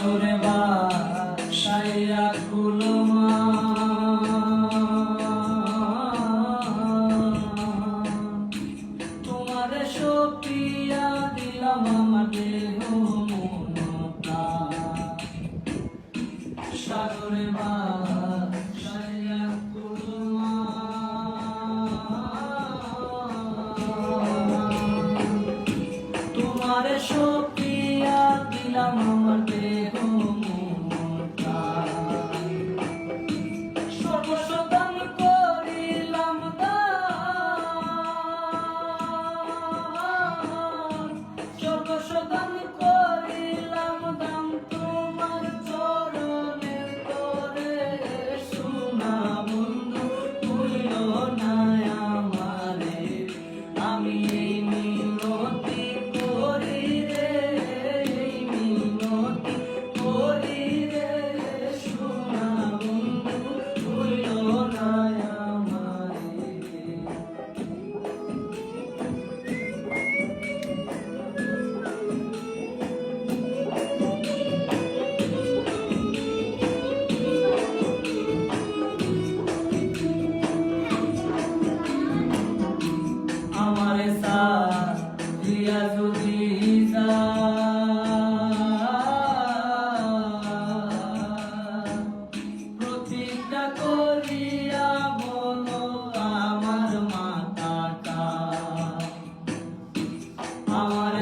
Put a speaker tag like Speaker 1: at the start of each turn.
Speaker 1: সাগরে ভাসাইয়া কুলমা তোমারে সপিয়া দিলাম আমার দেহ মন প্রাণ। সাগরে ভাসাইয়া কুলমা তোমারে সপিয়া দিলাম আমার দেহ মন প্রাণ। সর্বস্ব দান করিলাম দান, সর্বস্ব দান করিলাম দান তোমার চরণে তরে। সোনা বন্ধু ভুইল না আমারে, আমি এই মিনতি করি রে, এই মিনতি করি রে। সোনা বন্ধু ভুইল না আমারে। আমারে সাথিয়া যদি প্রতিজ্ঞা করিয়া বলো আমার মাতাটা। আমার